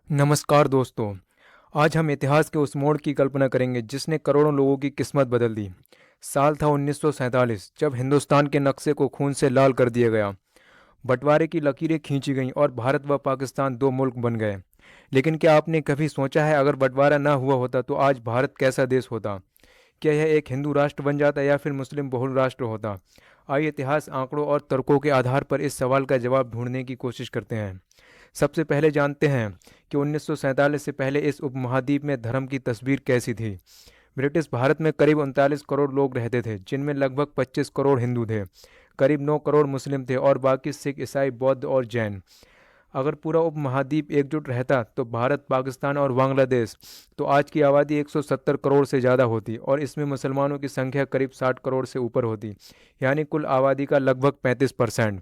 नमस्कार दोस्तों। आज हम इतिहास के उस मोड़ की कल्पना करेंगे जिसने करोड़ों लोगों की किस्मत बदल दी। साल था 1947 जब हिंदुस्तान के नक्शे को खून से लाल कर दिया गया। बंटवारे की लकीरें खींची गईं और भारत व पाकिस्तान दो मुल्क बन गए। लेकिन क्या आपने कभी सोचा है अगर बंटवारा ना हुआ होता तो आज भारत कैसा देश होता? क्या यह एक हिंदू राष्ट्र बन जाता या फिर मुस्लिम बहुल राष्ट्र होता? आइए इतिहास, आंकड़ों और तर्कों के आधार पर इस सवाल का जवाब ढूंढने की कोशिश करते हैं। सबसे पहले जानते हैं कि 1947 से पहले इस उपमहाद्वीप में धर्म की तस्वीर कैसी थी। ब्रिटिश भारत में करीब 39 करोड़ लोग रहते थे, जिनमें लगभग 25 करोड़ हिंदू थे, करीब 9 करोड़ मुस्लिम थे और बाकी सिख, ईसाई, बौद्ध और जैन। अगर पूरा उपमहाद्वीप एकजुट रहता तो भारत, पाकिस्तान और बांग्लादेश तो आज की आबादी 170 करोड़ से ज़्यादा होती और इसमें मुसलमानों की संख्या करीब 60 करोड़ से ऊपर होती, यानी कुल आबादी का लगभग 35%।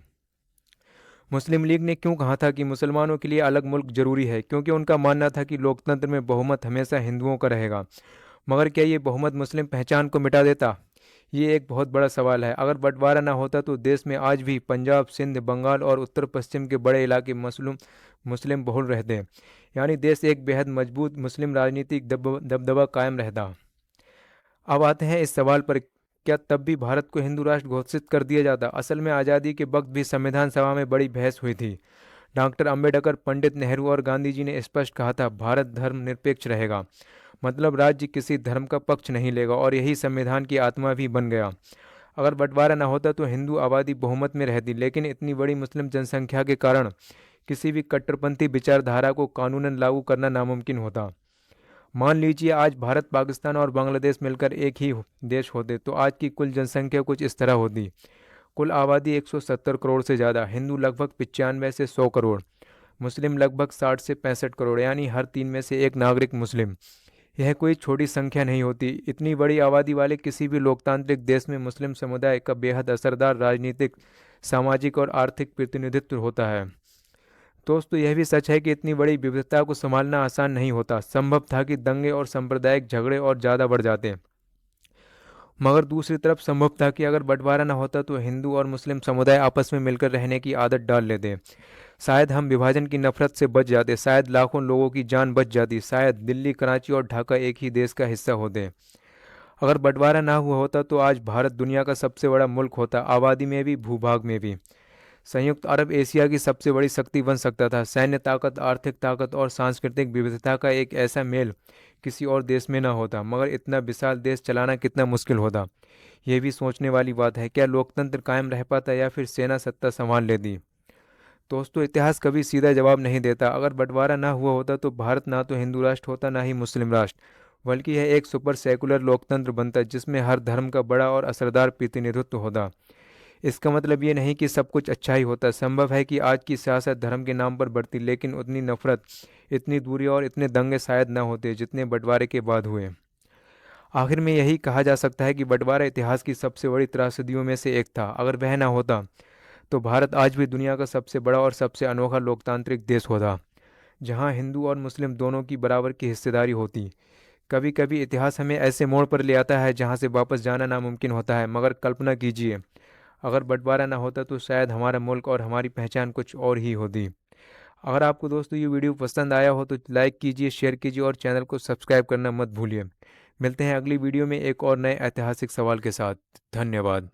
मुस्लिम लीग ने क्यों कहा था कि मुसलमानों के लिए अलग मुल्क जरूरी है? क्योंकि उनका मानना था कि लोकतंत्र में बहुमत हमेशा हिंदुओं का रहेगा। मगर क्या ये बहुमत मुस्लिम पहचान को मिटा देता? ये एक बहुत बड़ा सवाल है। अगर बंटवारा ना होता तो देश में आज भी पंजाब, सिंध, बंगाल और उत्तर पश्चिम के बड़े इलाके मुस्लिम मुस्लिम बहुल रहते, यानी देश एक बेहद मजबूत मुस्लिम राजनीतिक दबदबा कायम रहता। अब आते हैं इस सवाल पर, क्या तब भी भारत को हिंदू राष्ट्र घोषित कर दिया जाता? असल में आज़ादी के वक्त भी संविधान सभा में बड़ी बहस हुई थी। डॉक्टर अंबेडकर, पंडित नेहरू और गांधी जी ने स्पष्ट कहा था भारत धर्मनिरपेक्ष रहेगा, मतलब राज्य किसी धर्म का पक्ष नहीं लेगा, और यही संविधान की आत्मा भी बन गया। अगर बंटवारा न होता तो हिंदू आबादी बहुमत में रहती, लेकिन इतनी बड़ी मुस्लिम जनसंख्या के कारण किसी भी कट्टरपंथी विचारधारा को कानूनन लागू करना नामुमकिन होता। मान लीजिए आज भारत, पाकिस्तान और बांग्लादेश मिलकर एक ही देश होते तो आज की कुल जनसंख्या कुछ इस तरह होती। कुल आबादी 170 करोड़ से ज़्यादा, हिंदू लगभग 95 से 100 करोड़, मुस्लिम लगभग 60 से 65 करोड़, यानी हर तीन में से एक नागरिक मुस्लिम। यह कोई छोटी संख्या नहीं होती। इतनी बड़ी आबादी वाले किसी भी लोकतांत्रिक देश में मुस्लिम समुदाय का बेहद असरदार राजनीतिक, सामाजिक और आर्थिक प्रतिनिधित्व होता है। दोस्तों, यह भी सच है कि इतनी बड़ी विविधता को संभालना आसान नहीं होता। संभव था कि दंगे और सांप्रदायिक झगड़े और ज़्यादा बढ़ जाते, मगर दूसरी तरफ संभव था कि अगर बंटवारा न होता तो हिंदू और मुस्लिम समुदाय आपस में मिलकर रहने की आदत डाल लेते। शायद हम विभाजन की नफरत से बच जाते, शायद लाखों लोगों की जान बच जाती, शायद दिल्ली, कराची और ढाका एक ही देश का हिस्सा होते। अगर बंटवारा ना हुआ होता तो आज भारत दुनिया का सबसे बड़ा मुल्क होता, आबादी में भी, भूभाग में भी। संयुक्त अरब एशिया की सबसे बड़ी शक्ति बन सकता था। सैन्य ताकत, आर्थिक ताकत और सांस्कृतिक विविधता का एक ऐसा मेल किसी और देश में ना होता। मगर इतना विशाल देश चलाना कितना मुश्किल होता, यह भी सोचने वाली बात है। क्या लोकतंत्र कायम रह पाता या फिर सेना सत्ता संभाल लेती? दोस्तों, इतिहास कभी सीधा जवाब नहीं देता। अगर बंटवारा ना हुआ होता तो भारत ना तो हिंदू राष्ट्र होता, ना ही मुस्लिम राष्ट्र, बल्कि यह एक सुपर सेकुलर लोकतंत्र बनता जिसमें हर धर्म का बड़ा और असरदार प्रतिनिधित्व होता। इसका मतलब ये नहीं कि सब कुछ अच्छा ही होता। संभव है कि आज की सियासत धर्म के नाम पर बढ़ती, लेकिन उतनी नफरत, इतनी दूरी और इतने दंगे शायद न होते जितने बंटवारे के बाद हुए। आखिर में यही कहा जा सकता है कि बंटवारा इतिहास की सबसे बड़ी त्रासदियों में से एक था। अगर वह ना होता तो भारत आज भी दुनिया का सबसे बड़ा और सबसे अनोखा लोकतांत्रिक देश होता, जहां हिंदू और मुस्लिम दोनों की बराबर की हिस्सेदारी होती। कभी कभी इतिहास हमें ऐसे मोड़ पर ले आता है जहां से वापस जाना नामुमकिन होता है, मगर कल्पना कीजिए अगर बंटवारा ना होता तो शायद हमारा मुल्क और हमारी पहचान कुछ और ही होती। अगर आपको दोस्तों ये वीडियो पसंद आया हो तो लाइक कीजिए, शेयर कीजिए और चैनल को सब्सक्राइब करना मत भूलिए। मिलते हैं अगली वीडियो में एक और नए ऐतिहासिक सवाल के साथ। धन्यवाद।